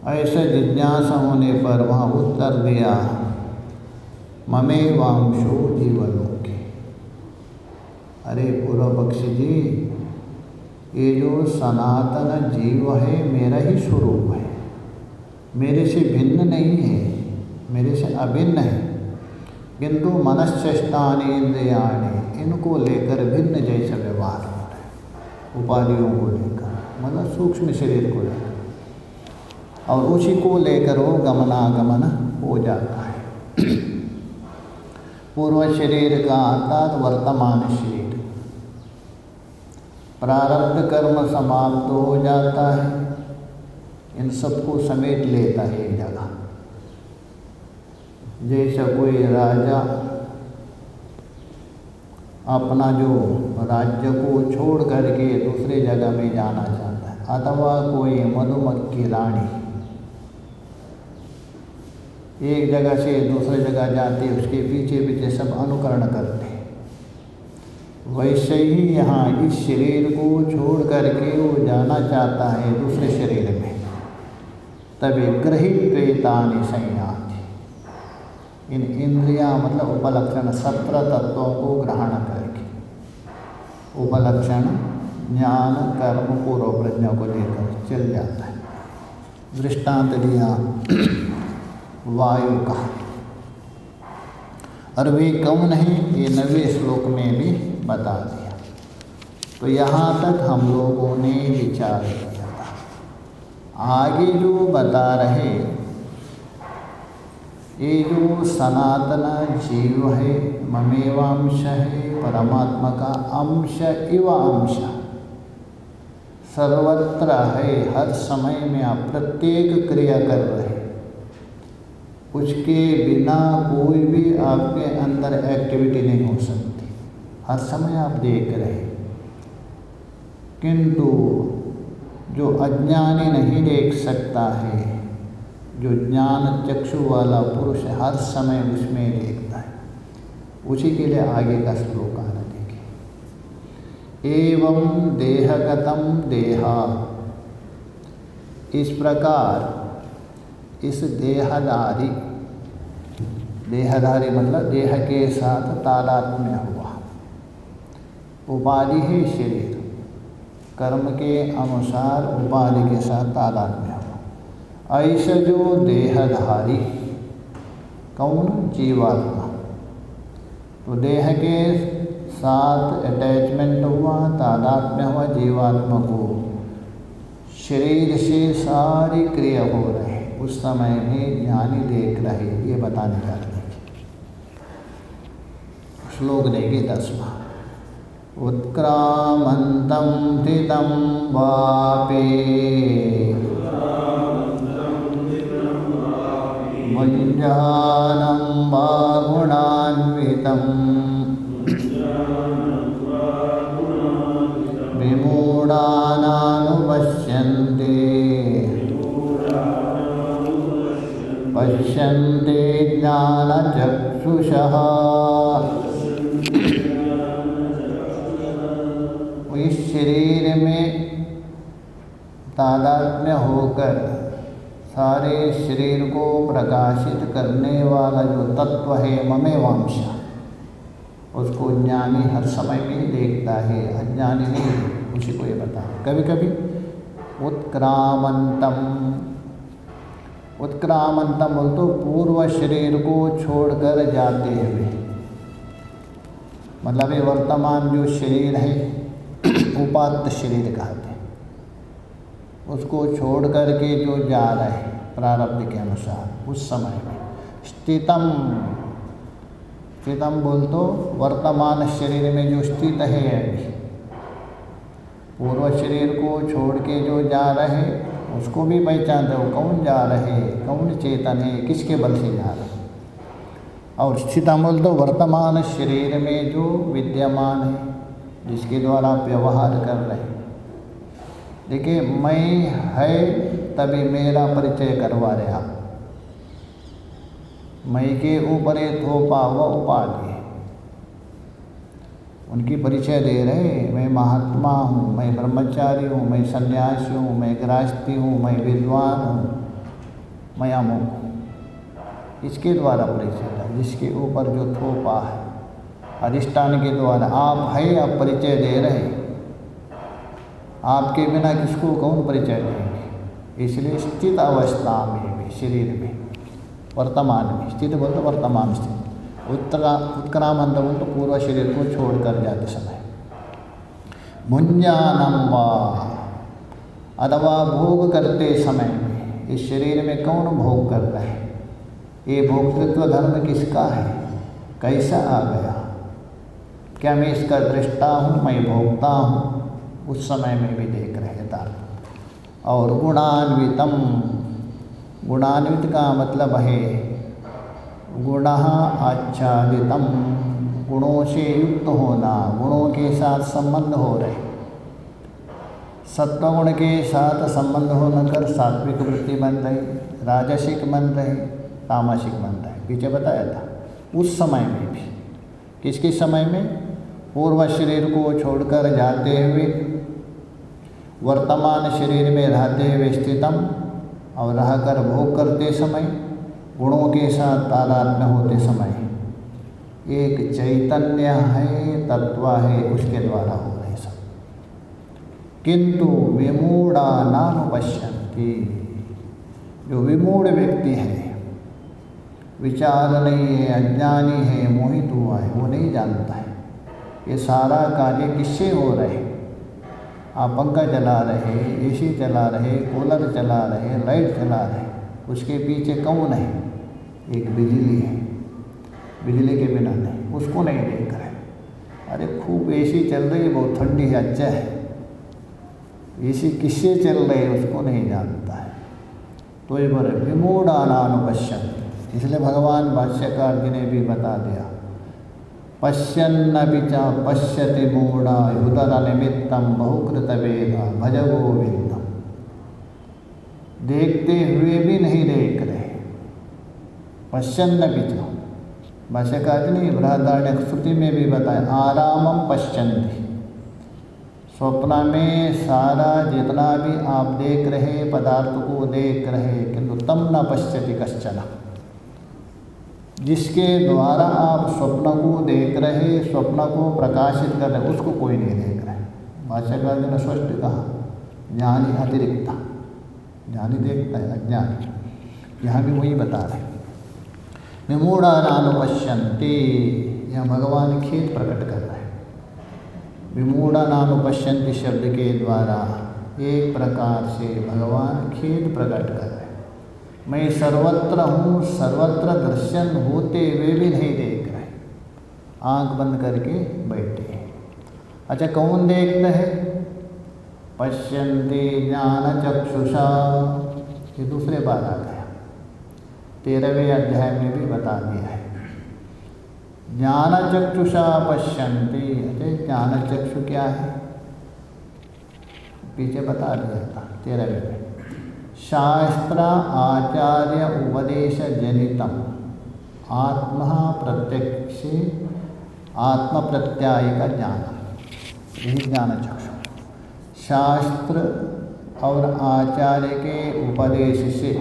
ऐसे जिज्ञासा होने पर वहाँ उत्तर दिया ममे वांशो जीवलोके। अरे पूर्व पक्षी जी, ये जो सनातन जीव है मेरा ही स्वरूप है, मेरे से भिन्न नहीं है, मेरे से अभिन्न है, किंतु मनश्चेष्टानि इंद्रियाणि, इनको लेकर भिन्न जैसा व्यवहार हो रहा है, उपाधियों को लेकर, मतलब सूक्ष्म शरीर को लेकर, और उसी को लेकर वो गमनागमन हो जाता है। पूर्व शरीर का अर्थात वर्तमान शरीर, प्रारब्ध कर्म समाप्त हो जाता है, इन सबको समेट लेता है एक जगह। जैसा कोई राजा अपना जो राज्य को छोड़ करके दूसरे जगह में जाना चाहता है, अथवा कोई मधुमक्खी रानी एक जगह से दूसरे जगह जाते, उसके पीछे पीछे सब अनुकरण करते, वैसे ही यहाँ इस शरीर को छोड़ करके वो जाना चाहता है दूसरे शरीर में। तभी गृहीत्वेतानि संयाति, इन इंद्रियां मतलब उपलक्षण 17 तत्वों को ग्रहण करके, उपलक्षण ज्ञान कर्म पूर्व प्रज्ञा को लेकर चल जाता है। दृष्टांत दिया वायु का, और वे कौन है ये 9वें श्लोक में भी बता दिया। तो यहाँ तक हम लोगों ने विचार किया था। आगे जो बता रहे, ये जो सनातन जीव है, ममेवांश है, परमात्मा का अंश इव अंश सर्वत्र है, हर समय में आप प्रत्येक क्रिया कर रहे, उसके बिना कोई भी आपके अंदर एक्टिविटी नहीं हो सकती, हर समय आप देख रहे। किंतु जो अज्ञानी नहीं देख सकता है, जो ज्ञान चक्षु वाला पुरुष हर समय उसमें देखता है, उसी के लिए आगे का श्लोक आना देखिए। एवं देहगतम देहा, इस प्रकार इस देहधारी, देहधारी मतलब देह के साथ तादात्म्य हुआ, उपाधि है शरीर, कर्म के अनुसार उपाधि के साथ तादात्म्य हुआ। ऐसा जो देहधारी कौन? जीवात्मा। तो देह के साथ अटैचमेंट हुआ, तादात्म्य हुआ जीवात्मा को, शरीर से सारी क्रिया हो रही, उस समय में ज्ञानी देख रहे, ये बताने जा रहे हैं। श्लोक देखिए 10वां। उत्क्रामन्तं स्थितं वापि भुञ्जानं वा गुणान्वितं विमूढानानुपश्यन्ते पश्यन्ते ज्ञानचक्षुषः। इस शरीर में तादात्म्य होकर सारे शरीर को प्रकाशित करने वाला जो तत्व है ममेवांश, उसको ज्ञानी हर समय में देखता है, अज्ञानी नहीं, उसी को ये बता। कभी कभी उत्क्रामंतम, उत्क्रामंतम बोल तो पूर्व शरीर को छोड़कर जाते हुए, मतलब ये वर्तमान जो शरीर है उपात्त शरीर कहते हैं, उसको छोड़ करके जो जा रहे प्रारब्ध के अनुसार उस समय में। स्थितम, स्थितम बोल तो वर्तमान शरीर में जो स्थित है अभी, पूर्व शरीर को छोड़ के जो जा रहे उसको भी पहचानते हो, कौन जा रहे, कौन चेतन है, किसके बल से जा रहे। और स्थितम बोल तो वर्तमान शरीर में जो विद्यमान है, जिसके द्वारा आप व्यवहार कर रहे हैं। देखिए मैं है तभी मेरा परिचय करवा रहे आप, मैं के ऊपर ये थोपा हुआ उपाधि है, उनकी परिचय दे रहे, मैं महात्मा हूँ, मैं ब्रह्मचारी हूँ, मैं सन्यासी हूँ, मैं गृहस्थी हूँ, मैं विद्वान हूँ, मैं अमुक हूँ। इसके द्वारा परिचय है, जिसके ऊपर जो थोपा है अधिष्ठान के द्वारा आप है, आप परिचय दे रहे, आपके बिना किसको कौन परिचय देंगे। इसलिए स्थित अवस्था में भी शरीर में वर्तमान में, स्थित बोलते वर्तमान स्थित, उत्क्रामंत बोल तो पूर्व शरीर को छोड़कर जाते समय। भुञ्जानं वा, अथवा भोग करते समय में इस शरीर में कौन भोग कर रहे हैं, ये भोक्तृत्व धर्म किसका है, कैसा आ गया, क्या मैं इसका दृष्टा हूँ, मैं भोगता हूँ, उस समय में भी देख रहे यथार्थ। और गुणान्वितम, गुणान्वित का मतलब है गुणः आच्छादितम, गुणों से युक्त होना, गुणों के साथ संबंध हो रहे। सत्वगुण के साथ संबंध होने कर सात्विक वृत्ति बन रही, राजसिक बन रही, तामसिक बन रही। पीछे बताया था उस समय में भी। किसके समय में? पूर्व शरीर को छोड़कर जाते हुए वर्तमान शरीर में रहते हुए स्थितम, और रहकर भोग करते समय गुणों के साथ तादात्म्य होते समय एक चैतन्य है, तत्व है, उसके द्वारा हो रहे सब। किंतु विमूढ़ा नानुपश्यन्ति, जो विमूढ़ व्यक्ति है, विचार नहीं है, अज्ञानी है, मोहित हुआ है, वो नहीं जानता है ये सारा कार्य किससे हो रहे। आप पंखा चला रहे, एसी चला रहे, कूलर चला रहे, लाइट चला रहे, उसके पीछे कौन है? एक बिजली है, बिजली के बिना नहीं, उसको नहीं देख रहे। अरे खूब एसी चल रही है, बहुत ठंडी है, अच्छा है, एसी किससे चल रही है उसको नहीं जानता है। तो ये बोले विमूढ़ानानुपश्यन्ति। इसलिए भगवान भाष्यकार जी ने भी बता दिया, पश्यन्नपि च पश्यति मूढ़ा युतनिमित्तं बहुकृत वेदा भज गोविंदम। देखते हुए भी नहीं देख रहे। पश्यन्नपि च, भाष्यकार जी ने बृहदारण्यक स्तुति में भी बताया, आरामम पश्यन्ति। स्वप्न में सारा जितना भी आप देख रहे पदार्थ को देख रहे, किंतु तम न पश्यति कश्चन। जिसके द्वारा आप स्वप्न को देख रहे, स्वप्न को प्रकाशित कर रहे, उसको कोई नहीं देख रहे। भाष्यकार जी ने स्पष्ट कहा, ज्ञानी अतिरिक्त, ज्ञानी देखता है, अज्ञानी। यहाँ भी वही बता रहे। विमूढ़ानानुपश्यन्ति, यहाँ भगवान खेद प्रकट कर रहे हैं। विमूढ़ानानुपश्यन्ति शब्द के द्वारा एक प्रकार से भगवान खेद प्रकट कर रहे हैं। मैं सर्वत्र हूँ, सर्वत्र दर्शन होते हुए भी नहीं देख रहे, आंख बंद करके बैठे हैं। अच्छा, कौन देखता है? पश्यन्ति ज्ञान चक्षुषा, ये दूसरे बार आ गया, 13वें अध्याय में भी बता दिया है। ज्ञान चक्षुषा पश्यन्ति। अरे ज्ञान चक्षु क्या है? पीछे बता दिया था 13वें में। शास्त्र आचार्य उपदेश जनितम आत्मा प्रत्यक्ष आत्म प्रत्याय का ज्ञान, यही ज्ञान चक्षु। शास्त्र और आचार्य के उपदेश से,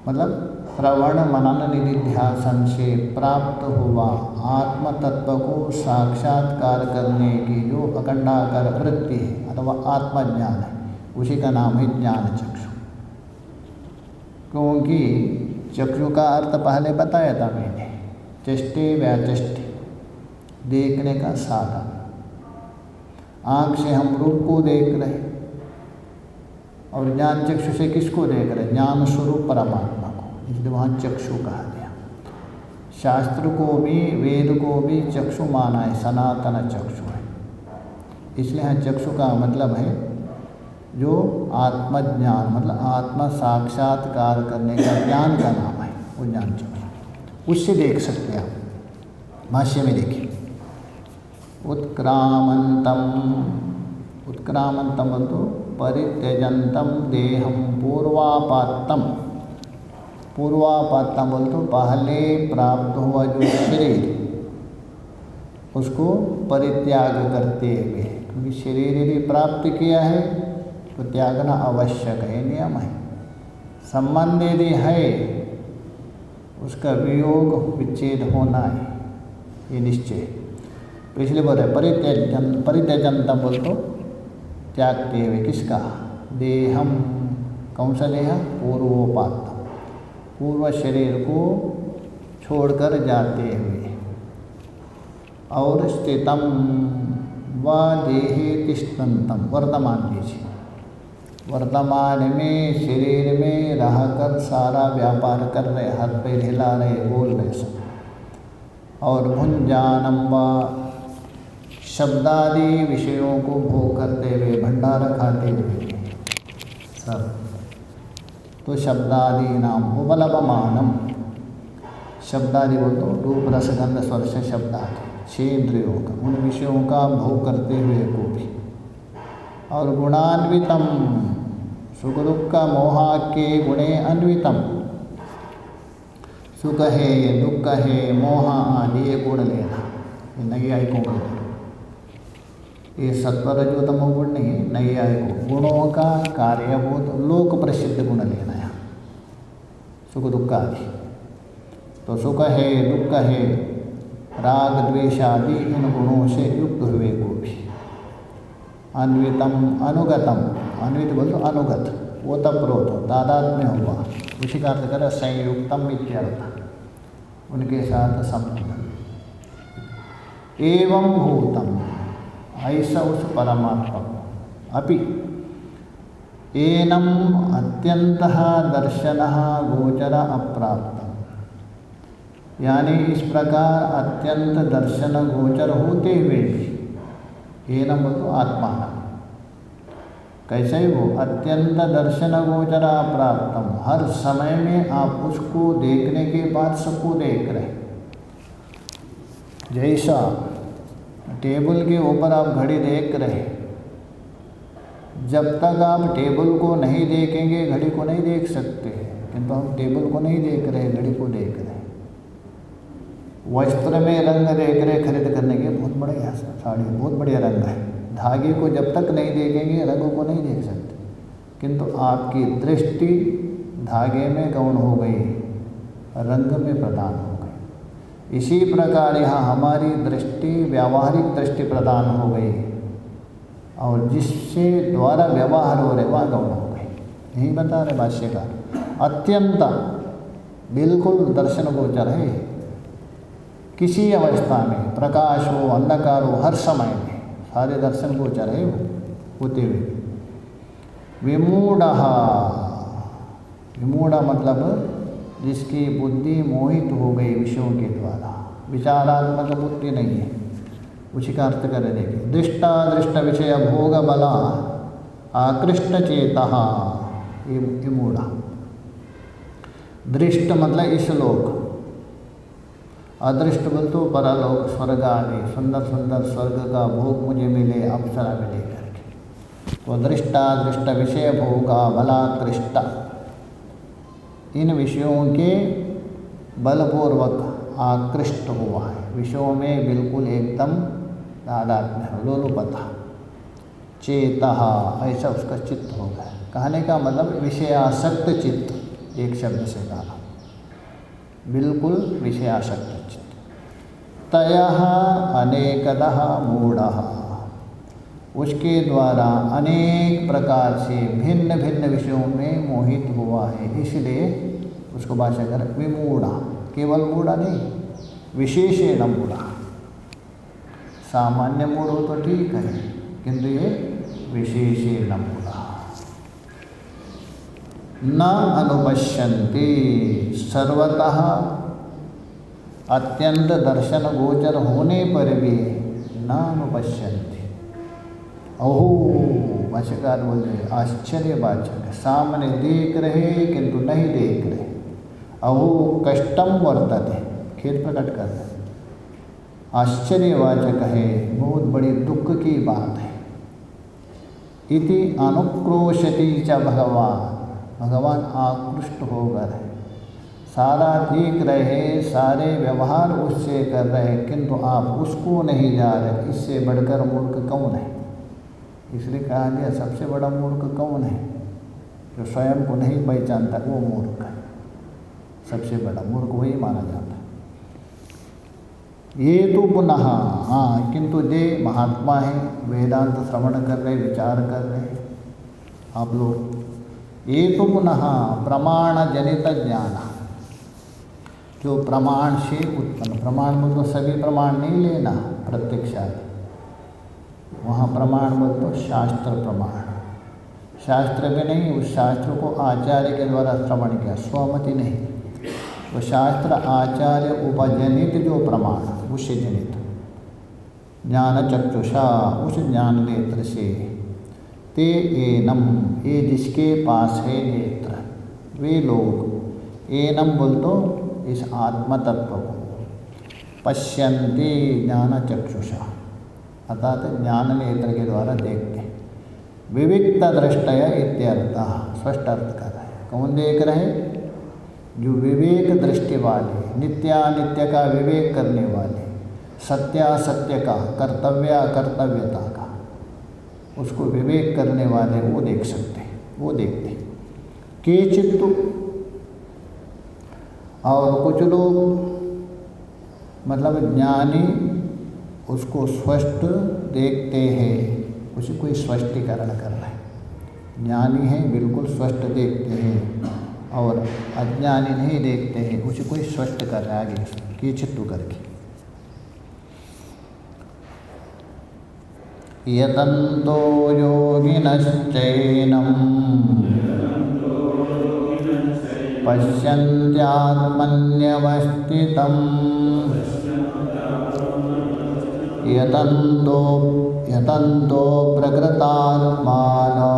मतलब श्रवण मनन निधिध्यासन से प्राप्त हुआ आत्म तत्व को साक्षात्कार करने की जो अखंडाकार वृत्ति है अथवा आत्मज्ञान है, उसी का नाम है ज्ञान चक्षु। क्योंकि चक्षु का अर्थ पहले बताया था मैंने, चष्टे व्याचष्टे, देखने का साधन। आँख से हम रूप को देख रहे, और ज्ञान चक्षु से किसको देख रहे? ज्ञान स्वरूप परमात्मा को, इसलिए वहाँ चक्षु कहा गया। शास्त्र को भी, वेद को भी चक्षु माना है, सनातन चक्षु है। इसलिए यहाँ चक्षु का मतलब है जो आत्मज्ञान, मतलब आत्मा साक्षात्कार करने का ज्ञान का नाम है, वो ज्ञान चक्षु। उससे देख सकते हैं आप। भाष्य में देखिए, उत्क्रामंतम, उत्क्रामंतम तो परित्यजंतम देहम पूर्वापात्तम, पूर्वापात्तम बोल तो पहले प्राप्त हुआ जो शरीर, उसको परित्याग करते हुए। क्योंकि शरीर यदि प्राप्त किया है तो त्यागना आवश्यक है, नियम है। संबंध यदि है उसका वियोग विच्छेद होना है, ये निश्चय। तो इसलिए बोल रहे परित्यजन, परित्यजंतम बोल तो त्यागते हुए। किसका? देहम, कौन सा देह? पूर्वोपात्तम, पूर्व शरीर को छोड़कर जाते हुए। और स्थितम व देहे तिष्ठन्तम, वर्तमान दीजिए, वर्तमान में शरीर में रहकर सारा व्यापार कर रहे, हाथ पैर हिला रहे, बोल रहे सब। और भुंजानम व शब्दादि विषयों को भोग करते हुए, भंडारा खाते हुए सब, तो शब्दादि नाम उपलभमानम, शब्दादि बोल तो रूप रस गंध स्पर्श शब्दादि 6 इंद्रियों का, उन विषयों का भोग करते हुए को भी, और गुणान्वितम, सुख दुख मोहा के गुणे अन्वितम, सुख है दुख है मोह आदि ये गुण लेना, ये नैयायिकों का गुण, ये सत्वर जो तमो गुण नहीं, नैयायिकों गुणों का कार्यभूत लोक प्रसिद्ध गुण लेना है, सुख दुख आदि। तो सुख है दुख है राग द्वेष आदि इन गुणों से युक्त हुए को भी, अन्वितम अनुगतम, अन्वित बोल तो अनुगत, वो तप्रोत तादात्म्य हुआ, उसी का अर्थ कर संयुक्तम इत्यर्थ, उनके साथ संबंध। एवं भूतम, ऐसा उस परमात्मा को, अपि एनम अत्यंतः दर्शनः गोचर अप्राप्तम, यानी इस प्रकार अत्यंत दर्शन गोचर होते हुए भी, एनम तो आत्मा, कैसे वो अत्यंत दर्शन गोचर अप्राप्तम, हर समय में आप उसको देखने के बाद सबको देख रहे, जैसा टेबल के ऊपर आप घड़ी देख रहे, जब तक आप टेबल को नहीं देखेंगे घड़ी को नहीं देख सकते, किंतु हम टेबल को नहीं देख रहे, घड़ी को देख रहे। वस्त्र में रंग देख रहे, खरीद करने के बहुत बढ़िया साड़ी, बहुत बढ़िया रंग है, धागे को जब तक नहीं देखेंगे रंगों को नहीं देख सकते, किंतु आपकी दृष्टि धागे में गौण हो गई, रंग में प्रदान हो गई। इसी प्रकार यहाँ हमारी दृष्टि व्यावहारिक दृष्टि प्रदान हो गई, और जिससे द्वारा व्यवहार हो रहे वहाँ गौण हो गई। यही बता रहे भाष्यकार, अत्यंत बिल्कुल दर्शन गोचर है, किसी अवस्था में, प्रकाश हो अंधकार हो, हर समय में सारे दर्शन गोचर है वो होते हुए। विमूढ़, विमूढ़ मतलब जिसकी बुद्धि मोहित हो गई विषयों के द्वारा, विचारात्मक बुद्धि नहीं है, उसी का अर्थ करें देखिए। दृष्टादृष्ट विषय भोग बला आकृष्ट चेतः, ये मूढ़। दृष्ट मतलब इस लोक, अदृष्ट बोल तो परलोक स्वर्ग आदि, सुंदर सुंदर स्वर्ग का भोग मुझे मिले, अप्सरा मिले करके। तो दृष्टादृष्ट विषय भोगा बलाकृष्ट, इन विषयों के बलपूर्वक आकृष्ट हुआ है, विषयों में बिल्कुल एकदम तादात्म्य लोलुपता, चेतः ऐसा उसका चित्त हो गया। कहने का मतलब विषयासक्त चित्त, एक शब्द से कहा, बिल्कुल विषयासक्त चित्त। तयः अनेकदः मूढ़ः, उसके द्वारा अनेक प्रकार से भिन्न भिन्न विषयों में मोहित हुआ है, इसलिए उसको भाषाकर विमूढ़ा, केवल मूढ़ा नहीं, विशेषेण मूढ़ा। सामान्य मूढ़ हो तो ठीक है, किंतु ये विशेषेण मूढ़ा। न अनुपश्यन्ति, सर्वतः अत्यंत दर्शन गोचर होने पर भी न अनुपश्यन्ति। अहो, भाष्यकार बोल रहे आश्चर्यवाचक, सामने देख रहे किंतु नहीं देख रहे। अहो कष्टम वर्तते, खेद प्रकट कर रहे, आश्चर्यवाचक है, बहुत बड़ी दुख की बात है। इति अनुक्रोशति च भगवान, भगवान आकृष्ट होकर है, सारा देख रहे, सारे व्यवहार उससे कर रहे, किंतु आप उसको नहीं जा रहे, इससे बढ़कर मूर्ख कौन है? इसलिए कहा गया सबसे बड़ा मूर्ख कौन है? जो स्वयं को नहीं पहचानता वो मूर्ख है, सबसे बड़ा मूर्ख वही माना जाता है। ये तो पुनः, हाँ किंतु जे महात्मा है, वेदांत श्रवण कर रहे, विचार कर रहे आप लोग, ये तो पुनः प्रमाण जनित ज्ञान, जो प्रमाण से उत्पन्न, प्रमाण में तो सभी प्रमाण नहीं लेना प्रत्यक्षादि, वहाँ प्रमाण बोल तो शास्त्र प्रमाण, शास्त्र भी नहीं, उस शास्त्र को आचार्य के द्वारा श्रवण किया, स्वमति नहीं, तो शास्त्र आचार्य उपजनित जो प्रमाण, उससे जनित ज्ञान चक्षुषा, उस ज्ञान नेत्र से, ते एनम, ये जिसके पास है नेत्र, वे लोग, एनम बोल तो इस आत्म तत्व को, पश्यन्ति ज्ञान चक्षुषा, अर्थात ज्ञान नेत्र के द्वारा देखते हैं। विविक्त दृष्टय इत्यर्थ, स्पष्ट अर्थ कर रहे हैं। कौन देख रहे हैं? जो विवेक दृष्टि वाले, नित्यानित्य का विवेक करने वाले, सत्यासत्य का, कर्तव्य अकर्तव्यता का, उसको विवेक करने वाले वो देख सकते हैं, वो देखते हैं। केचित्, और कुछ लोग मतलब ज्ञानी उसको स्पष्ट देखते हैं, उसी कोई स्पष्टीकरण कर रहे हैं। ज्ञानी है बिल्कुल स्पष्ट देखते हैं, और अज्ञानी नहीं देखते हैं, उसे कोई स्पष्ट कर रहा है आगे केचित् करके। यतन्तो योगिनश्चैनं पश्यन्त्यात्मन्यवस्थितं, यतन्तो प्रकृतात्मानो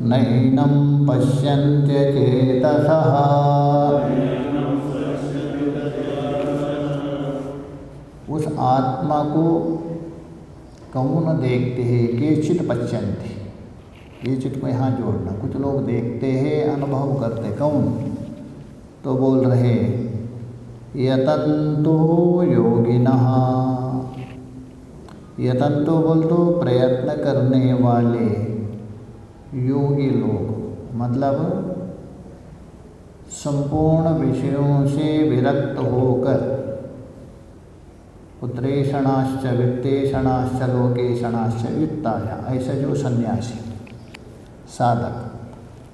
नैनं पश्यन्त्यचेतसः। उस आत्मा को कौन देखते हैं? केचित् पश्यन्ति, केचित् को यहाँ जोड़ना। कुछ लोग देखते हैं, अनुभव करते, कौन? तो बोल रहे यतन्तो योगिनः, यतन्तो बोल तो प्रयत्न करने वाले योगी लोग, मतलब संपूर्ण विषयों से विरक्त होकर, पुत्रेषणाश्च वित्तेषणाश्च लोकेषणाश्च युक्ताया, ऐसे जो सन्यासी साधक,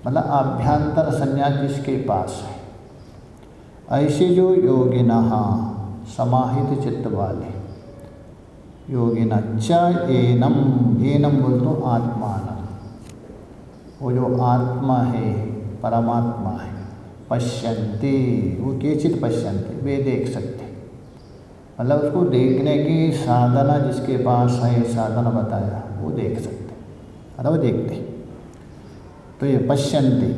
मतलब आभ्यंतर संन्यास जिसके पास है, ऐसे जो योगिनः समाहित चित्त वाले, योगिनश्च एनम, एनम बोल तो आत्मान, वो जो आत्मा है, परमात्मा है, पश्यन्ति, वो केचित् पश्यन्ति, वे देख सकते, मतलब उसको देखने की साधना जिसके पास है, साधना बताया, वो देख सकते, अरे वो देखते। तो ये पश्यन्ति,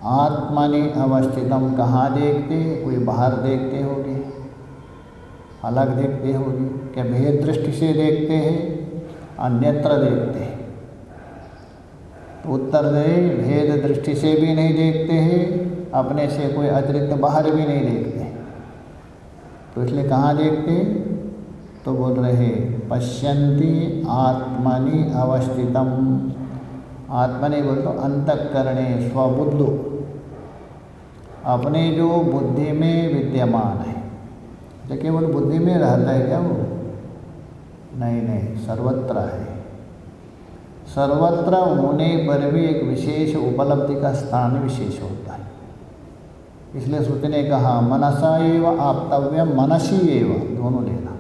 आत्मनि अवस्थितम, कहाँ देखते? कोई बाहर देखते होंगे, अलग देखते होंगे, क्या भेद दृष्टि से देखते हैं? अन्यत्र देखते हैं। तो उत्तर दे, भेद दृष्टि से भी नहीं देखते हैं, अपने से कोई अतिरिक्त बाहर भी नहीं देखते, तो इसलिए कहाँ देखते? तो बोल रहे पश्यन्ति आत्मनि अवस्थितम, आत्मनि बोल तो अंतःकरणे स्वबुद्धो, अपने जो बुद्धि में विद्यमान है। तो केवल बुद्धि में रहता है क्या वो? नहीं नहीं, सर्वत्र है। सर्वत्र होने पर भी एक विशेष उपलब्धि का स्थान विशेष होता है। इसलिए श्रुति ने कहा मनसा एव आप्तव्यम, मनसी एव, दोनों लेना।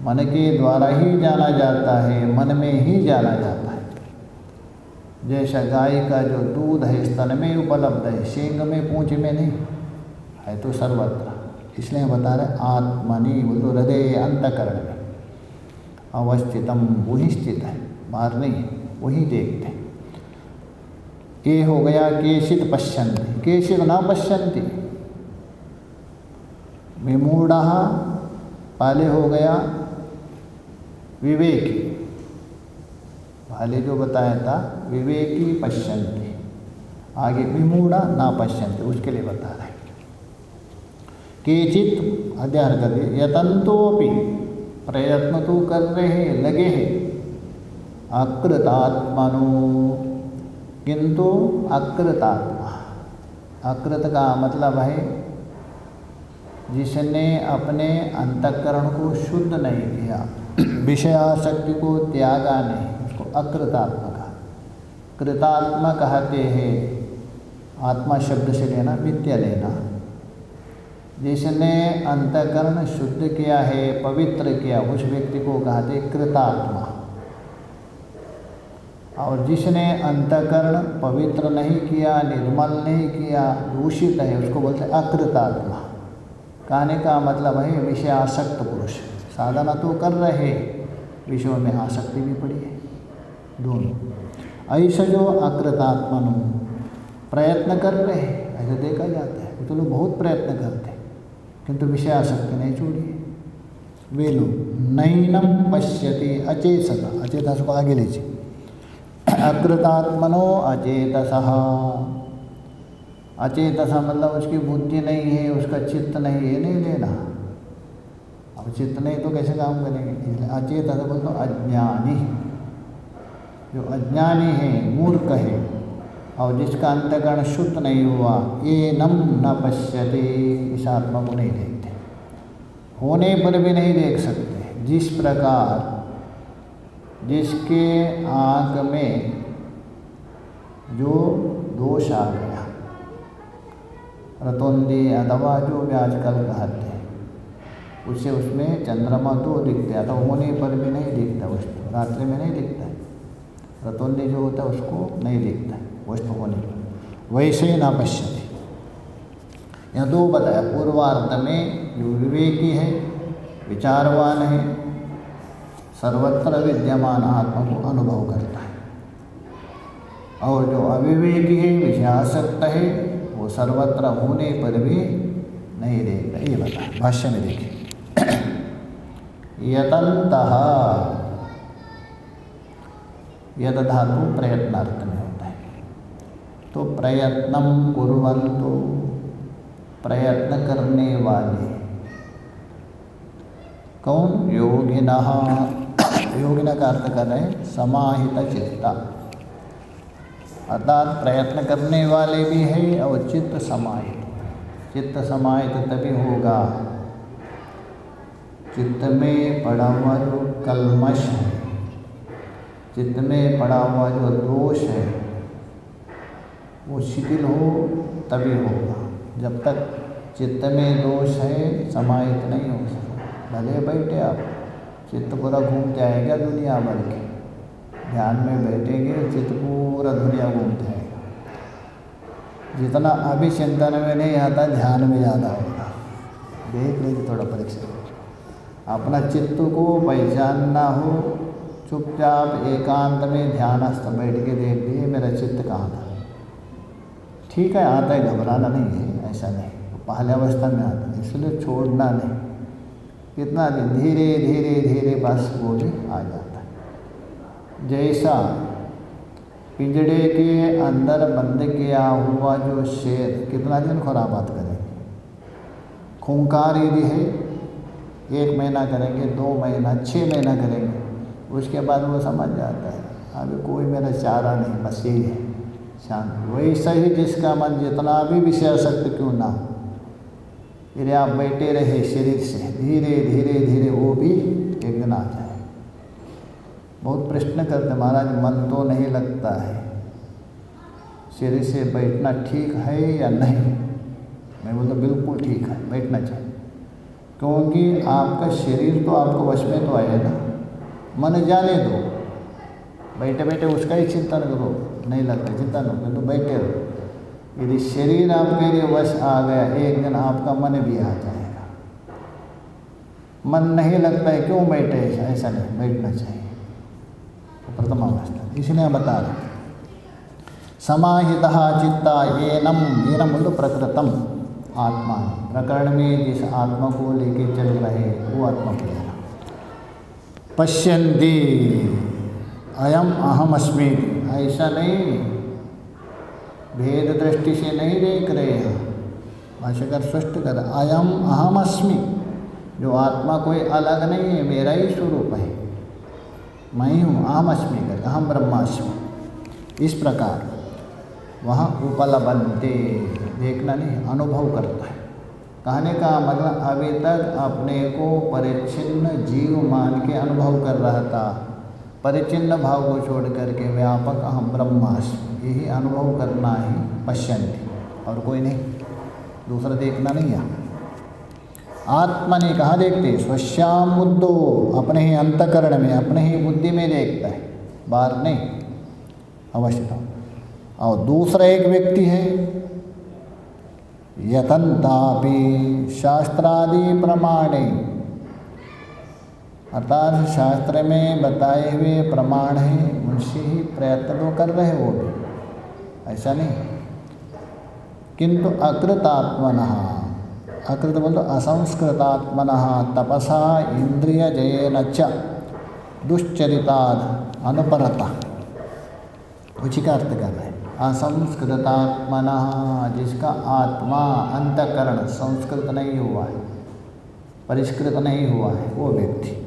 मन के द्वारा ही जाना जाता है, मन में ही जाना जाता है। जैसा गाय का जो दूध है स्तन में उपलब्ध है, सींग में, पूंछ में नहीं है, तो सर्वत्र। इसलिए बता रहे आत्मनि, वो तो हृदय अंतःकरण में अवस्थितम, वही स्थित है, बाहर नहीं, वही देखते। ये हो गया केचित् पश्यन्ति, केचित् न पश्यन्ति। विमूढ़ः पहले हो गया विवेकी, पहले जो बताया था विवेकी पश्यन्ति, आगे विमूढ़ा ना पश्यन्ति, उसके लिए बता रहे। केचित् अध्याय कर दिए, यतन्तोपि, प्रयत्न तो कर रहे हैं, लगे हैं, अकृतात्मनो, किंतु अकृतात्मा, अकृत का मतलब है जिसने अपने अंतःकरण को शुद्ध नहीं किया, विषयासक्ति को त्यागा नहीं, उसको अकृतात्मा कहा। कृतात्मा कहते हैं, आत्मा शब्द से लेना, नित्य लेना। जिसने अंतःकरण शुद्ध किया है, पवित्र किया, उस व्यक्ति को कहते कृतात्मा। और जिसने अंतःकरण पवित्र नहीं किया, निर्मल नहीं किया, दूषित है, उसको बोलते अकृतात्मा। कहने का मतलब है विषय आसक्त पुरुष, साधना तो कर रहे, विषयों में आसक्ति भी पड़ी है, दोनों। ऐसा जो अकृतात्मनु प्रयत्न कर रहे हैं, ऐसा देखा जाता है। वो तो लोग बहुत प्रयत्न करते हैं किंतु विषय आसक्ति नहीं छोड़ी। वे लोग नैनम पश्यति अचेतसा, अचेतस को आगे लीजिए, अकृतात्मनो अचेतसः। अचेतसा मतलब उसकी बुद्धि नहीं है, उसका चित्त नहीं है, नहीं लेना। अब चित्त नहीं तो कैसे काम करेंगे, इसलिए अचेतस बोल तो अज्ञानी, जो अज्ञानी है, मूर्ख है, और जिसका अंतःकरण शुद्ध नहीं हुआ, ये नम न पश्यते, इस आत्मा को नहीं देखते, होने पर भी नहीं देख सकते। जिस प्रकार जिसके आँख में जो दोष आ गया, रतौंधी अथवा जो भी आजकल कहते हैं, उसे उसमें चंद्रमा तो दिखते हैं, अथवा होने पर भी नहीं दिखता, वस्तु रात्रि में नहीं दिखता है, रतौंधी जो होता है उसको नहीं दिखता है वस्तु होने पर, वैसे ना पश्यते। यह दो बताया, पूर्वार्ध में जो विवेकी है, विचारवान है, सर्वत्र विद्यमान आत्मा को अनुभव करता है, और जो अविवेकी है, विषयासक्त है, वो सर्वत्र होने पर भी नहीं देखता। ये बता भाष्य में देखिए, यतन्तः, यद धातु प्रयत्नार्थ में होता है, तो प्रयत्नम कुर्वन्तु, प्रयत्न करने वाले कौन, योगिनः, योगिना का अर्थ कर रहे हैं समाहित चित्ता, अर्थात प्रयत्न करने वाले भी है और चित्त समाहित। चित्त समाहित तभी होगा, चित्त में पड़ा हुआ जो कल्मश है, चित्त में पड़ा हुआ जो दोष है, वो शिथिल हो तभी होगा। जब तक चित्त में दोष है, समाहित नहीं हो सकता। भले बैठे आप, चित्त पूरा घूम जाएगा दुनिया भर के, ध्यान में बैठेंगे, चित्त पूरा दुनिया घूमता है। जितना अभी चिंतन में नहीं आता, ध्यान में ज़्यादा होगा। देख लीजिए थोड़ा परीक्षा, अपना चित्त को पहचानना हो, चुपचाप एकांत में ध्यानस्थ बैठ के देख लीजिए मेरा चित्त कहाँ था। ठीक है, आता है, घबराना नहीं है, ऐसा नहीं, पहले अवस्था में आता है, इसलिए छोड़ना नहीं। कितना दिन धीरे धीरे धीरे बस वो भी आ जाता है। जैसा पिंजड़े के अंदर बंद किया हुआ जो शेर कितना दिन खुराबात करेंगे, खूंखार यदि है 1 महीना करेंगे, 2 महीना, 6 महीना करेंगे, उसके बाद वो समझ जाता है अभी कोई मेरा चारा नहीं, बस यही है, शांत। वैसा ही जिसका मन जितना भी विषयासक्त क्यों ना हो, यदि आप बैठे रहे शरीर से, धीरे धीरे धीरे वो भी एक दिन आ जाए। बहुत प्रश्न करते महाराज, मन तो नहीं लगता है, शरीर से बैठना ठीक है या नहीं? मैं बोलता बिल्कुल ठीक है, बैठना चाहिए, क्योंकि आपका शरीर तो आपको वश में तो आया ना। मन जाने दो, बैठे बैठे उसका ही चिंतन करो, नहीं लगता चिंतन हो तो बैठे रहो। यदि शरीर आपके लिए वश आ गया, एक दिन आपका मन भी आ जाएगा। मन नहीं लगता है क्यों बैठे, ऐसा नहीं, बैठना चाहिए। तो प्रथम अवस्था, इसलिए बता रहे समाहितः चित्ता येनम, येनम बोलो प्रकृतम आत्मा, प्रकरण में जिस आत्मा को लेके चल रहे वो आत्मा को लेना। पश्यन्ति अयम अहम अस्मि, ऐसा नहीं, भेद दृष्टि से नहीं देख रहे हैं। भाष्यकार स्पष्ट कर, अयम अहम अस्मि, जो आत्मा कोई अलग नहीं है, मेरा ही स्वरूप है, मैं ही हूँ, अहम अस्मि कर, अहम ब्रह्मास्मि। इस प्रकार वहाँ उपलब्धते, देखना नहीं, अनुभव करता है। कहने का मतलब अभी तक अपने को परिच्छिन्न जीव मान के अनुभव कर रहा था, परिचिन्न भाव को छोड़ करके व्यापक अहम ब्रह्मास्मि, यही अनुभव करना ही पश्यन्ति, और कोई नहीं, दूसरा देखना नहीं है। आत्मा ने कहा देखते, स्वश्याम बुद्धो, अपने ही अंतकरण में, अपने ही बुद्धि में देखता है, बाहर नहीं, अवश्य। और दूसरा एक व्यक्ति है यतन्तापि शास्त्रादि प्रमाणे, अर्थात शास्त्र में बताए हुए प्रमाण हैं उनसे ही प्रयत्न तो कर रहे वो भी, ऐसा नहीं। किंतु अकृतात्मनः, अकृत बोल तो असंस्कृतात्मनः तपसा इंद्रियजयेन च दुश्चरिताद अनुपरता, उसी का अर्थ कर रहे हैं। असंस्कृतात्मनः, जिसका आत्मा अंतःकरण संस्कृत नहीं हुआ है, परिष्कृत नहीं हुआ है, वो व्यक्ति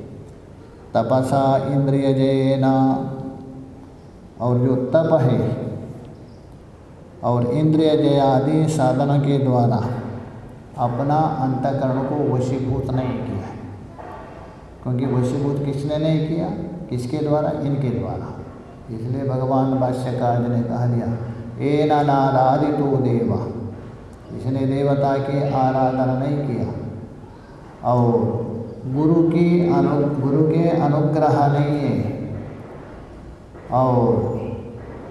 तपसा इंद्रियजयेन, और जो तप है और इंद्रिय जय आदि साधना के द्वारा अपना अंतःकरण को वशीभूत नहीं किया है, क्योंकि वशीभूत किसने नहीं किया, किसके द्वारा, इनके द्वारा। इसलिए भगवान भाष्यकार ने कहा दिया एन नाराधितो देवा, इसने देवता की आराधना नहीं किया और गुरु के अनुग्रह नहीं है, और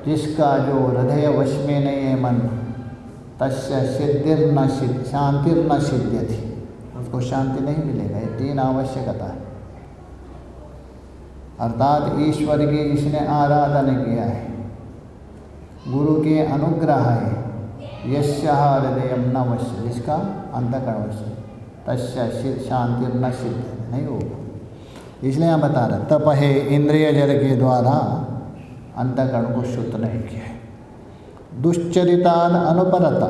जिसका जो हृदय वश में नहीं है मन, तस्य सिद्धिर्न सिद्ध शांतिर्न सिद्ध्यति, उसको शांति नहीं मिलेगा। ये तीन आवश्यकता है। अर्थात ईश्वर की जिसने आराधना किया है, गुरु के अनुग्रह है, यस्य हृदयम न वश्य, जिसका अंतःकरण वश्य, तस्य शांतिर्न सिद्ध नहीं होगा। इसलिए यहाँ बता रहे तप है इंद्रिय जड़ के द्वारा अंतःकरण को शुद्ध नहीं किया है। दुश्चरितान अनुपरता,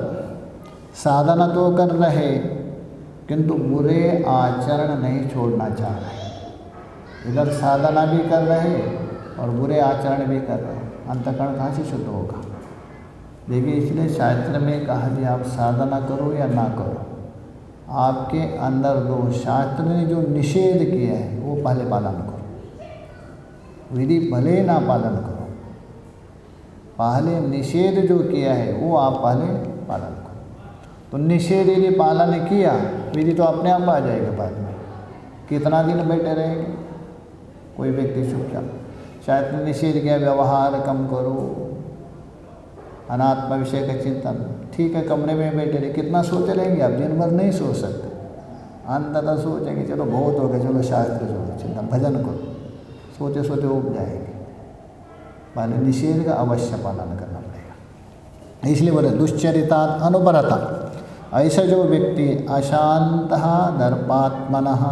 साधना तो कर रहे किंतु बुरे आचरण नहीं छोड़ना चाह रहे। इधर साधना भी कर रहे और बुरे आचरण भी कर रहे, अंतःकरण कहाँ से शुद्ध होगा। देखिए इसलिए शास्त्र में कहा कि आप साधना करो या ना करो, आपके अंदर दो शास्त्र ने जो निषेध किया है वो पहले पालन करो। विधि भले ना पालन करो, पहले निषेध जो किया है वो आप पहले पालन करो। तो निषेध यदि पालन किया, विधि तो अपने आप आ जाएगा बाद में। कितना दिन बैठे रहेंगे। कोई व्यक्ति चुपचाप, शायद निषेध किया व्यवहार कम करो, अनात्म विषय का चिंतन, ठीक है कमरे में बैठे रहे, कितना सोते रहेंगे आप, दिन भर नहीं सो सकते। अंततः सोचेंगे चलो बहुत हो गया, चलो शास्त्र जो चिंतन भजन करो, सोते सोते उब जाएंगे। पहले निषेध का अवश्य पालन करना पड़ेगा। इसलिए बोले दुश्चरिता अनुपरता, ऐसा जो व्यक्ति अशांत दर्पात्मनः,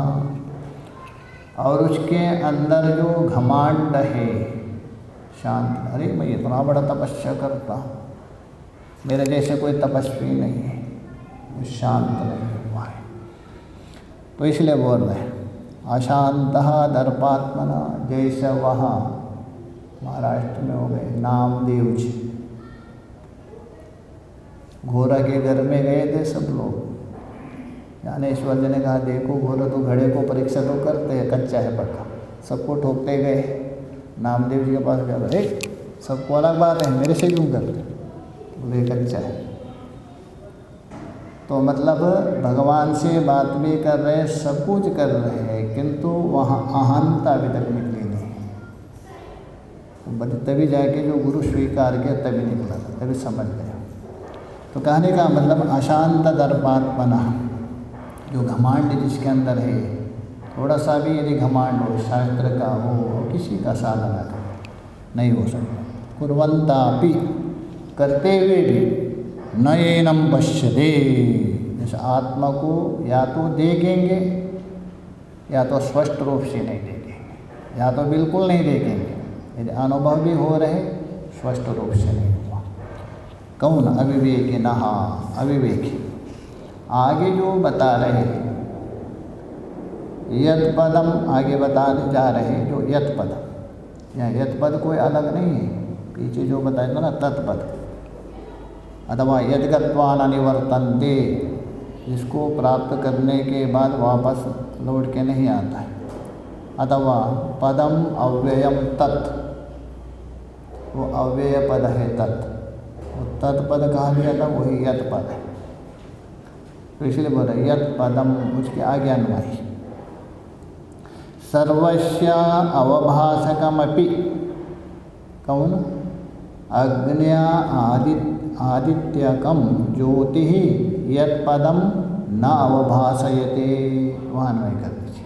और उसके अंदर जो घमांड है, शांत, अरे मैं इतना बड़ा तपस्या करता हूँ, मेरे जैसे कोई तपस्वी नहीं है, वो शांत नहीं हुआ है। तो इसलिए बोल रहे हैं अशांत दर्पात्मना, जैसे वहाँ महाराष्ट्र में हो गए नामदेव जी, घोड़ा के घर में गए थे सब लोग। ज्ञानेश्वर जी ने कहा देखो घोड़ा तो घड़े को परीक्षा तो करते हैं, कच्चा है पक्का, सबको ठोकते गए। नामदेव जी के पास गया, सबको अलग बात है, मेरे से क्यों करते, बोले कच्चा है। तो मतलब भगवान से बात भी कर रहे हैं, सब कुछ कर रहे हैं, किंतु वहाँ अहंता अभी तक निकली नहीं। तो तभी जाके जो गुरु स्वीकार किया तभी निकला, तभी समझ गया। तो कहने का मतलब अशांत दर्पात्मना, जो घमांड जिसके अंदर है, थोड़ा सा भी यदि घमांड हो, शास्त्र का हो, किसी का साधना का नहीं हो सकता। कुर्वन्तापि, करते हुए भी, नयनम पश्यते, जैसे आत्मा को या तो देखेंगे या तो स्पष्ट रूप से नहीं देखेंगे, या तो बिल्कुल नहीं देखेंगे। यदि अनुभव भी हो रहे, स्पष्ट रूप से नहीं हुआ। कौन अविवेकी नहा, अविवेकी। आगे जो बता रहे हैं यत पदम, आगे बताने जा रहे हैं जो यत पद, यहाँ यत पद कोई अलग नहीं है, पीछे जो बताया था ना तत्पद, अथवा यदगत्वा न निवर्तन्ते, जिसको प्राप्त करने के बाद वापस लौट के नहीं आता है। अथवा पदम अव्ययम तत्, वो अव्यय पद है तत्, वो तत्पद कहा गया था, वही यत पद है। तो इसलिए बोला यत पदम, उसके आगे अन्वयी। सर्वस्य अवभासकमपि, कौन, अग्न्या आदित्यकम ज्योति यत्पदम न अवभासयते, वहाँ अन्वय कर दीजिए।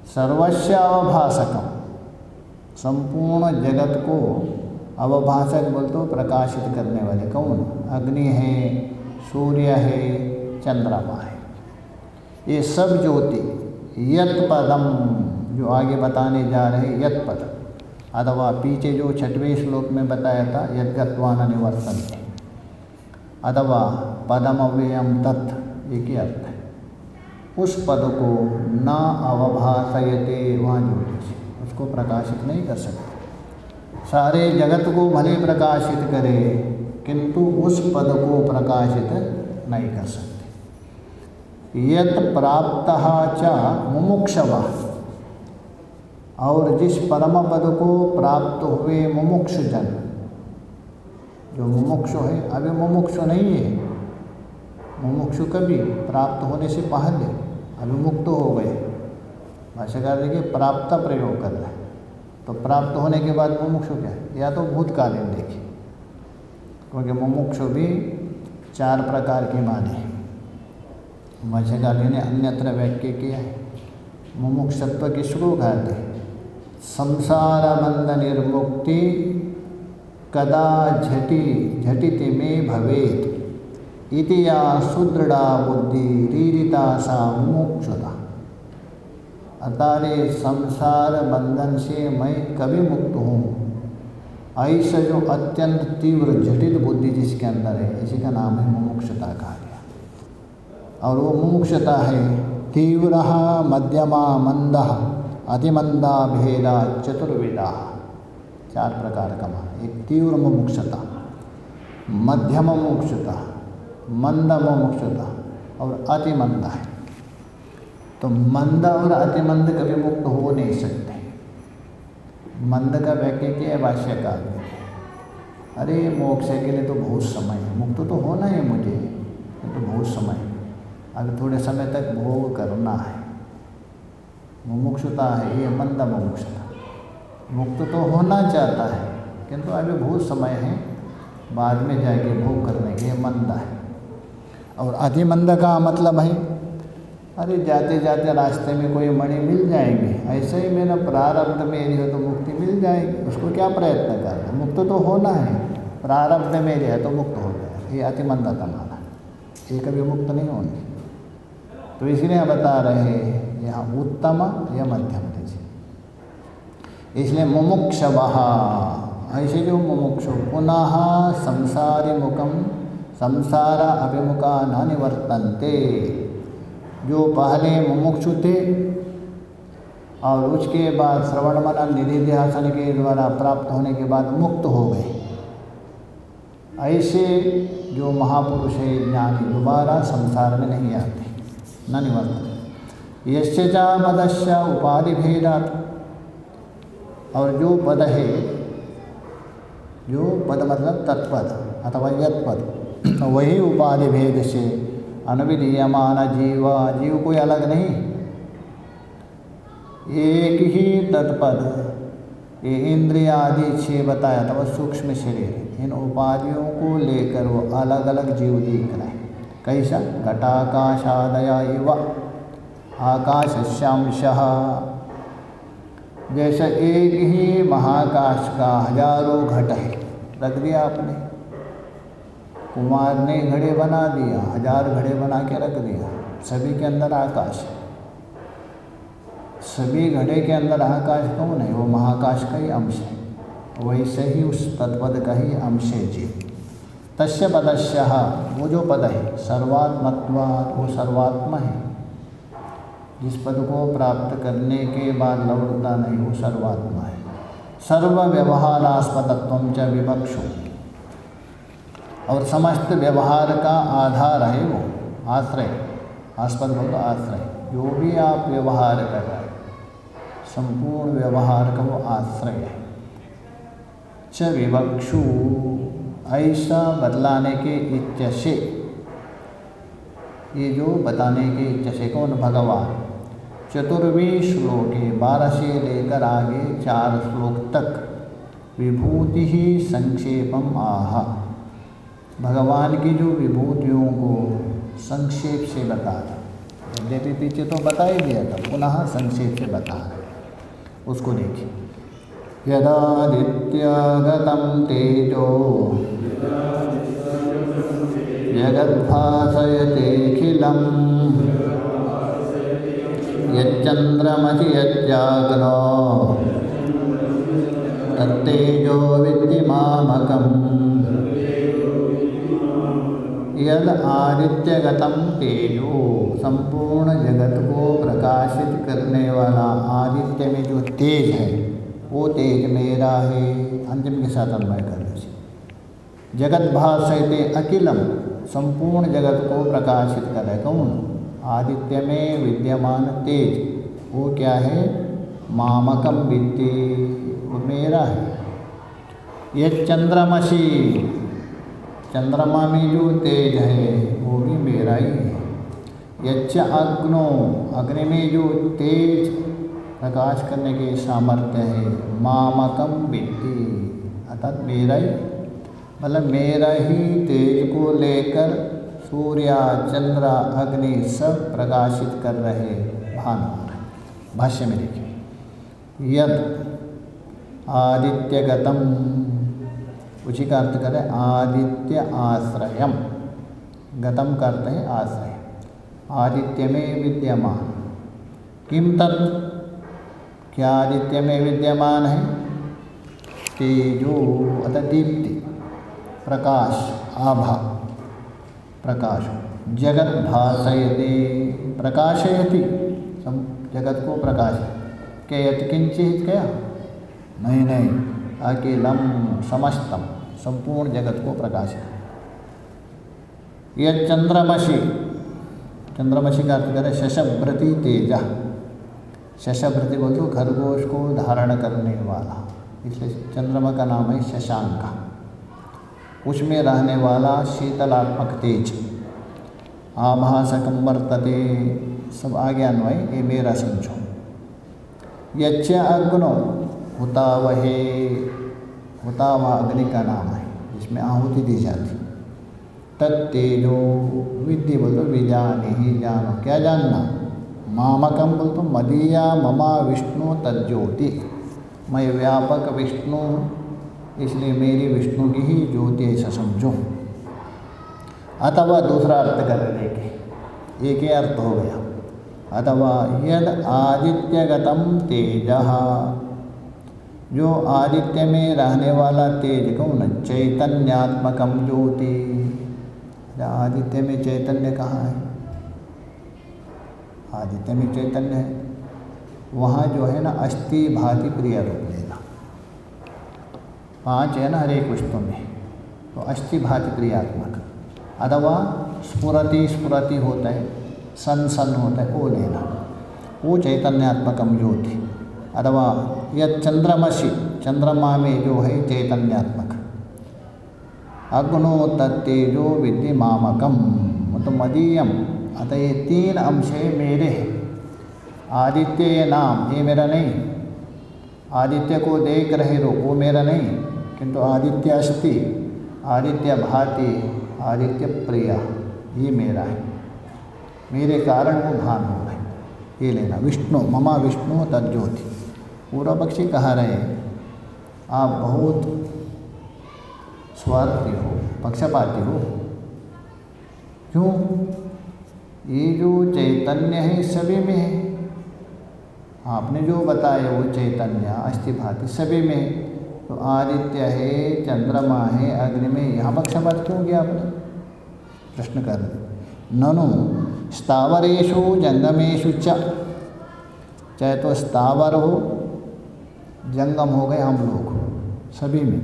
सर्वस्य अवभासकम, संपूर्ण जगत को अवभासक बोलते हो प्रकाशित करने वाले कौन? अग्नि है, सूर्य है, चंद्रमा है, ये सब ज्योति। यत पदम, जो आगे बताने जा रहे यत पद, अथवा पीछे जो 6वें श्लोक में बताया था यद गत्वा न निवर्तन्ते, अथवा पदम अव्ययम तत्, एक ही अर्थ है। उस पद को न अवभासयते, वहाँ जोड़ दीजिए, उसको प्रकाशित नहीं कर सकते। सारे जगत को भले प्रकाशित करे किंतु उस पद को प्रकाशित नहीं कर सकते। यत प्राप्तः च मुमुक्षवः, और जिस परम पद को प्राप्त हुए मुमुक्षु जन, जो मुमुक्षु है, अभी मुमुक्षु नहीं है, मुमुक्षु कभी प्राप्त होने से पहले, अभी मुक्त हो गए। भाष्यकार देखिए प्राप्त प्रयोग कर रहा है, तो प्राप्त होने के बाद मुमुक्षु क्या है? या तो भूतकालीन देखिए, क्योंकि मुमुक्षु भी 4 प्रकार के माने हैं। भाष्यकार ने अन्यत्र व्याख्या किया है। मुमुक्षत्व किसको कहते हैं? संसार बंध निर्मुक्ति कदा झटिति में भवेत इति या सुदृढ़ा बुद्धि रीरिता सा मुमुक्षुता। अर्थात संसार बंधन से मैं कभी मुक्त हूँ, ऐसा जो अत्यंत तीव्र जटिल बुद्धि जिसके अंदर है, इसी का नाम है मुमुक्षुता कहा गया। और वो मुमुक्षुता है तीव्र मध्यमा मंदा अतिमंदा भेदा चतुर्विधा, 4 प्रकार का मान। एक तीव्र मुमुक्षुता, मध्यम मुमुक्षुता, मंद मुमुक्षुता और अतिमंद है। तो मंद और अतिमंद कभी मुक्त हो नहीं सकते। मंद का व्याख्या किया है भाष्यकार ने, अरे मोक्ष के लिए तो बहुत समय है, मुक्त तो होना है मुझे, तो बहुत समय है, अभी थोड़े समय तक भोग करना है। मुमुक्षुता है ये मंद मुमुक्षुता, मुक्त तो होना चाहता है किंतु अभी बहुत समय है, बाद में जाके भोग करने के, मंद है। और अतिमंद का मतलब है अरे जाते जाते रास्ते में कोई मणि मिल जाएंगे, ऐसे ही मेरा प्रारब्ध मेरी हो तो मुक्ति मिल जाएगी, उसको क्या प्रयत्न करना, मुक्त तो होना है, प्रारब्ध मेरे है तो मुक्त हो जाए, ये अतिमंदता माना, ये कभी मुक्त नहीं होंगे। तो इसलिए बता रहे हैं यहाँ उत्तम या मध्यम दीजिए। इसलिए मुमुक्षवः, ऐसे जो मुमुक्षु पुनः संसारी मुखम संसार अभिमुखा न निवर्तन्ते, जो पहले मुमुक्षु थे और उसके बाद श्रवण मनन निधिध्यासन के द्वारा प्राप्त होने के बाद मुक्त हो गए, ऐसे जो महापुरुष है ज्ञानी दोबारा संसार में नहीं आते, न निवर्तन। यस्य च पदस्य उपाधि भेदात्, और जो पद है, जो पद मतलब तत्पद अथवा यत्पद, वही उपाधि भेद से अनविधीयमान जीव कोई अलग नहीं, एक ही तत्पद। ये इंद्रिय आदि 6 बताया था, वह सूक्ष्म शरीर, इन उपाधियों को लेकर वो अलग अलग जीव दिख रहे हैं। कैसा? घटाकाशादया इव आकाशस्यांशः, जैसे एक ही महाकाश का हजारों घट है, रख दिया आपने, कुमार ने घड़े बना दिया, 1000 घड़े बना के रख दिया, सभी के अंदर आकाश है, सभी घड़े के अंदर आकाश कौन है? वो महाकाश का ही अंश है, वैसे ही उस तत्पद का ही अंश है जीव। तस्य पदस्य, वो जो पद है सर्वात्मत्वात्, वो सर्वात्मा है, जिस पद को प्राप्त करने के बाद लौटता नहीं, वो सर्वात्मा है। सर्व व्यवहारास्पदत्वं च विवक्षु, और समस्त व्यवहार का आधार है वो, आश्रय, आस्पद बोलो आश्रय, जो भी आप व्यवहार कर रहे हैं संपूर्ण व्यवहार का वो आश्रय है। च विवक्षु, ऐसा बतलाने के इच्छा से, ये जो बताने के इच्छा से कौन? भगवान। 4वें श्लोक है, 12 से लेकर आगे 4 श्लोक तक विभूति ही संक्षेपम आह, भगवान की जो विभूतियों को संक्षेप से बता रहा, यद्यपि पीछे तो बता ही दिया था, पुनः संक्षेप से बता रहा, उसको देखिए। यदादित्यगतं तेजो जगद्भासयतेऽखिलम् यच्चन्द्रमसि यच्चाग्नो तत्तेजो विद्धि मामकम्। यद आदित्यगतं तेजो, संपूर्ण जगत को प्रकाशित करने वाला आदित्य में जो तेज है वो तेज मेरा है। अंतिम के साथ अन्वय कर लीजिए। जगत भासयते अखिलम, संपूर्ण जगत को प्रकाशित करे कौन? आदित्य में विद्यमान तेज, वो क्या है? मामकम विद्धि, वो मेरा है। ये चंद्रमसी, चंद्रमा में जो तेज है वो भी मेरा ही है। यच्च अग्नो, अग्नि में जो तेज प्रकाश करने के सामर्थ्य है, मामकम विद्धि, अर्थात मेरा ही, मतलब मेरा ही तेज को लेकर सूर्य चंद्र अग्नि सब प्रकाशित कर रहे भान। भाष्य में देखिए, यद आदित्यगतम, उसी का अर्थ करें आदित्य आश्रयम, गतम करते हैं आश्रय, आदित्य में विद्यमान। किम तत्, क्या आदित्य में विद्यमान है? तेजो अतः दीप्ति, प्रकाश, आभा, प्रकाश। जगत भासयते, प्रकाशयति, जगत को प्रकाशित। क्या किंचित क्या? नहीं नहीं, अकेलम समस्तम, संपूर्ण जगत को प्रकाशित। यह चंद्रमसी, चंद्रमसी का अर्थ करें शशभृति तेज, शशभृति बोल तो खरगोश को धारण करने वाला, इसलिए चंद्रमा का नाम है शशांक। उसमें रहने वाला शीतलात्मक तेज। आभासकम वर्तते, सब आगे अन्वय, ये मेरा समझो। यच्च अग्नो, हुतावहे, हुताव अग्नि का नाम है जिसमें आहुति दी जाती। तत्तेजो विद्धि बोल तो विजानी ही, जानो, क्या जानना? मामकम बोल तो मदीया ममा विष्णु तज्ज्योति, मैं व्यापक विष्णु, इसलिए मेरी विष्णु की ही ज्योति ऐसा समझो। अथवा दूसरा अर्थ कर देखे, एक ही अर्थ हो गया। अथवा यद आदित्यगतम तेजः, जो आदित्य में रहने वाला तेज कौन? चैतन्यात्मकम ज्योति। आदित्य में चैतन्य कहाँ है? आदित्य में चैतन्य है, वहाँ जो है ना अस्थि भाति प्रिय रूप लेना। 5 है ना हर एक वस्तु में, तो अस्थि भाति प्रियात्मक। अथवा स्फुरति, स्फुरति होता है, सन सन होता है, वो लेना, वो चैतन्यात्मकम ज्योति। अथवा यह चंद्रमसी, चंद्रमा में जो है चैतन्यात्मक। अग्नो तत्तेजो विद्धि मामकम, तो मदीयम, अतः ये 3 अंश है मेरे हैं। आदित्य ये नाम, ये मेरा नहीं। आदित्य को देख रहे हो, वो मेरा नहीं, किंतु आदित्य अस्ति, आदित्य भाति, आदित्य प्रिया, ये मेरा है। मेरे कारण वो भान हो गए, ये लेना। विष्णु, ममा विष्णु तज्ज्योति। पूर्व पक्षी कहा रहे आप बहुत स्वार्थी हो, पक्षपाती हो। क्यों? ये जो चैतन्य है सभी में है, आपने जो बताया वो चैतन्य अस्थिभाति सभी में है। तो आदित्य है, चंद्रमा है, अग्नि में, यहाँ पक्षपात क्यों किया आपने? प्रश्न कर रहे। ननु स्थावरेषु जंगमेषु च, चाहे तो स्थावर हो, जंगम हो गए हम लोग सभी में,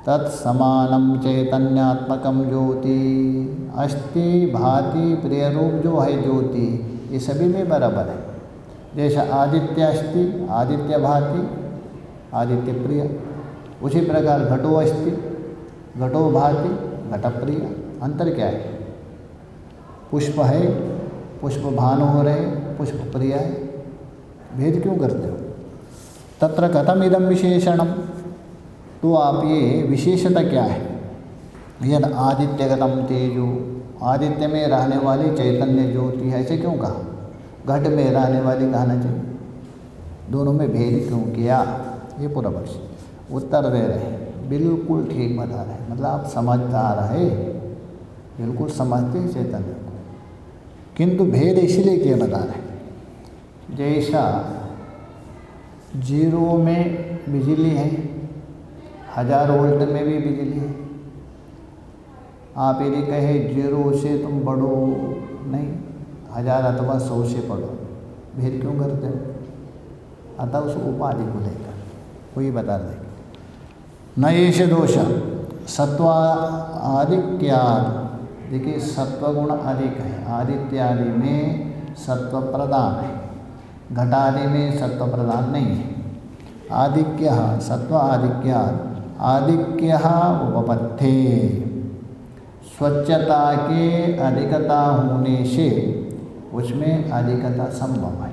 तत्समानम चैतन्यात्मकम ज्योति, अस्थि भाति प्रिय रूप जो है ज्योति, ये सभी में बराबर है। जैसा आदित्य अस्थि, आदित्य भाति, आदित्य प्रिय, उसी प्रकार घटो अस्थि, घटो भाति, घट प्रिय। अंतर क्या है? पुष्प है, पुष्प भानु हो रहे, पुष्प प्रिय है, भेद क्यों करते हो? तत्र कथम इदम विशेषणम, तो आप ये विशेषता क्या है? यद आदित्यगतम तेजो, आदित्य में रहने वाली चैतन्य ज्योति है, ऐसे क्यों कहा? घट में रहने वाली कहना चाहिए, दोनों में भेद क्यों किया? ये पूरा पक्ष उत्तर दे रहे हैं, बिल्कुल ठीक बता रहे हैं, मतलब आप समझदार है, बिल्कुल समझते हैं चैतन्य को, किंतु भेद इसलिए क्या बता रहे हैं? जैसा जीरो में बिजली है, 1000 वोल्ट में भी बिजली है। आप यदि कहे जीरो से तुम बढ़ो, नहीं, 1000 अथवा 100 से पढ़ो, भेद क्यों करते हो? अतः उस उपाधि को लेकर कोई बता देगा। न ये से दोष सत्वादित्यादि, देखिए सत्व गुण अधिक है, आदित्यादि में सत्व प्रधान है, घटादि में सत्व प्रधान नहीं है। आधिक्य सत्व आधिक्यात्, आधिक्य उपपत्थे, स्वच्छता के अधिकता होने से उसमें अधिकता संभव है।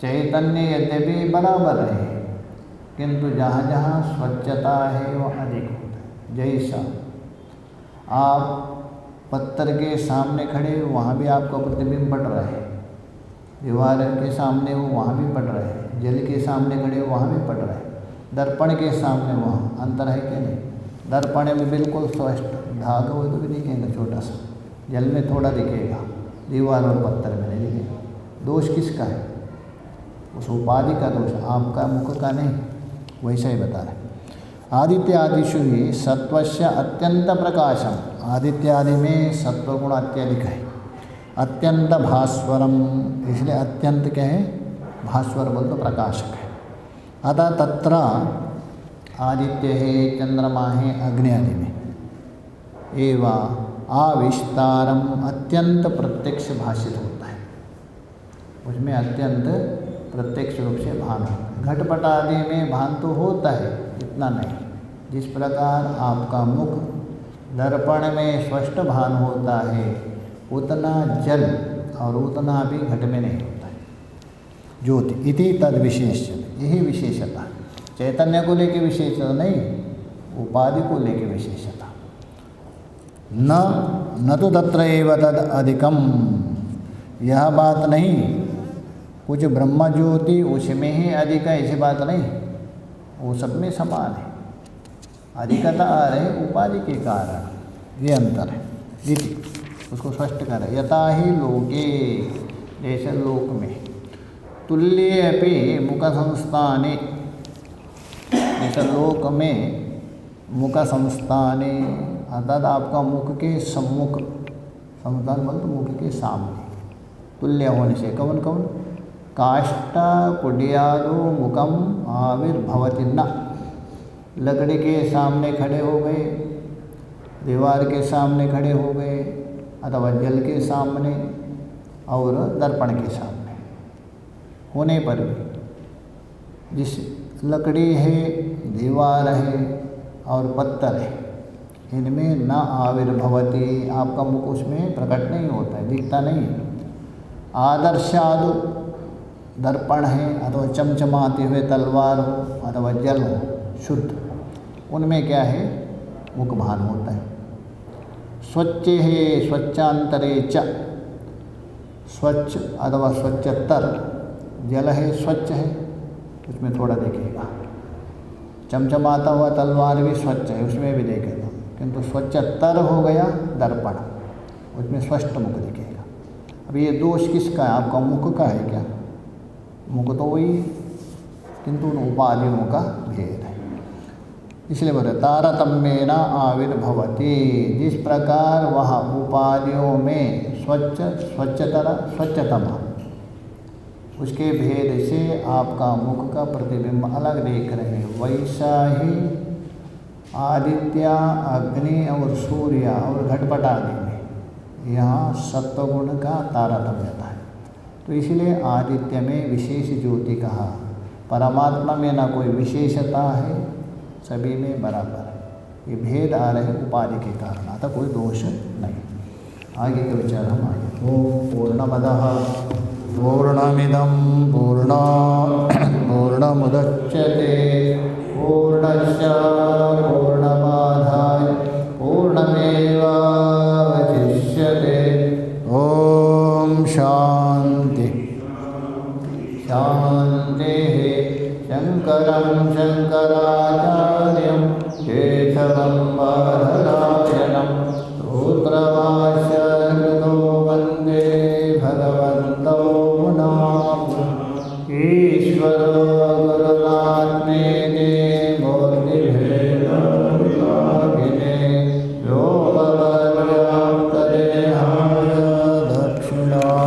चैतन्य यद्यपि बराबर है, किंतु जहाँ जहाँ स्वच्छता है वह अधिक होता है। जैसा आप पत्थर के सामने खड़े हो, वहाँ भी आपका प्रतिबिंब पड़ रहा है, दीवार के सामने हो वहाँ भी पड़ रहा है, जल के सामने खड़े हो वहाँ भी पड़ रहा है, दर्पण के सामने वहाँ अंतर है कि नहीं? दर्पण में बिल्कुल स्पष्ट, धागा हो तो भी दिखेगा छोटा सा, जल में थोड़ा दिखेगा, दीवार और पत्थर में नहीं दिखेगा। दोष किसका है? उस उपाधि का दोष, आपका मुख का नहीं। वैसा ही बता रहे। आदित्य आदिशु ही सत्वस्य अत्यंत प्रकाशम, आदित्य आदि में सत्व गुण अत्यधिक है। अत्यंत भास्वरम, इसलिए अत्यंत क्या है? भास्वर बोल तो प्रकाशक है। अतः तत्र आदित्य है, चंद्रमा है, अग्नि आदि में एवं आविष्कारम अत्यंत प्रत्यक्ष भाषित होता है, उसमें अत्यंत प्रत्यक्ष रूप से भान होता है। घटपट आदि में भान तो होता है, इतना नहीं। जिस प्रकार आपका मुख दर्पण में स्पष्ट भान होता है, उतना जल और उतना भी घट में नहीं होता है। ज्योति इति तद विशेष, यही विशेषता है। चैतन्य को लेके विशेषता नहीं, उपाधि को लेके विशेषता। न तो तत्र एव तद अधिकम, यह बात नहीं कुछ ब्रह्म ज्योति उसमें ही अधिक है, ऐसी बात नहीं, वो सब में समान है। अधिकता आ रही उपाधि के कारण, ये अंतर है। इति उसको स्पष्ट कर, यथा ही लोके, जैसे लोक में, तुल्ये अपि मुख संस्थाने, जैसे लोक में मुख संस्थाने अर्थात आपका मुख के सम्मुख, संस्थान बोल तो मुख के सामने, तुल्य होने से कौन कौन? काष्ठ कुड्यादो मुखम आविर्भवति न, लकड़ी के सामने खड़े हो गए, दीवार के सामने खड़े हो गए, अथवा जल के सामने और दर्पण के सामने होने पर भी, जिस लकड़ी है, दीवार है और पत्थर है, इनमें न आविर्भवती, आपका मुख उसमें प्रकट नहीं होता है, दिखता नहीं। आदर्शादु, दर्पण है अथवा चमचमाते हुए तलवार हो अथवा जल हो शुद्ध, उनमें क्या है? मुख भान होता है। स्वच्छ है, स्वच्छांतरे च, स्वच्छ अथवा स्वच्छतर, जल है स्वच्छ है, उसमें थोड़ा दिखेगा। चमचमाता हुआ तलवार भी स्वच्छ है, उसमें भी देखेगा, किंतु स्वच्छतर हो गया दर्पण, उसमें स्पष्ट मुख दिखेगा। अब ये दोष किसका है? आपका मुख का है क्या? मुख तो वही, किंतु उन उपाधियों का भेद है। इसलिए बोले तारतम्येन आविर्भवति, जिस प्रकार वह उपाधियों में स्वच्छतम, उसके भेद से आपका मुख का प्रतिबिंब अलग देख रहे हैं, वैसा ही आदित्य, अग्नि और सूर्य और घटपट आदि में यहाँ सत्वगुण का तारतम्यता है। तो इसलिए आदित्य में विशेष ज्योति कहा, परमात्मा में न कोई विशेषता है, सभी में बराबर है। ये भेद आ रहे उपाधि के कारण, अतः कोई दोष नहीं। आगे के विचार हम आगे। ओम पूर्णमदः पूर्णमिदं पूर्णमुदच्यते पूर्णस्य पूर्णमादाय पूर्ण शान्तिः शङ्करं शङ्कराचार्यं केशवं बादरायणं सूत्रभाष्यकृतो वन्दे भगवन्तौ पुनः ईश्वरो गुरुरात्मेने मूर्तिभेदविभागिने योगवर्याप्तदेहाय दक्षिणा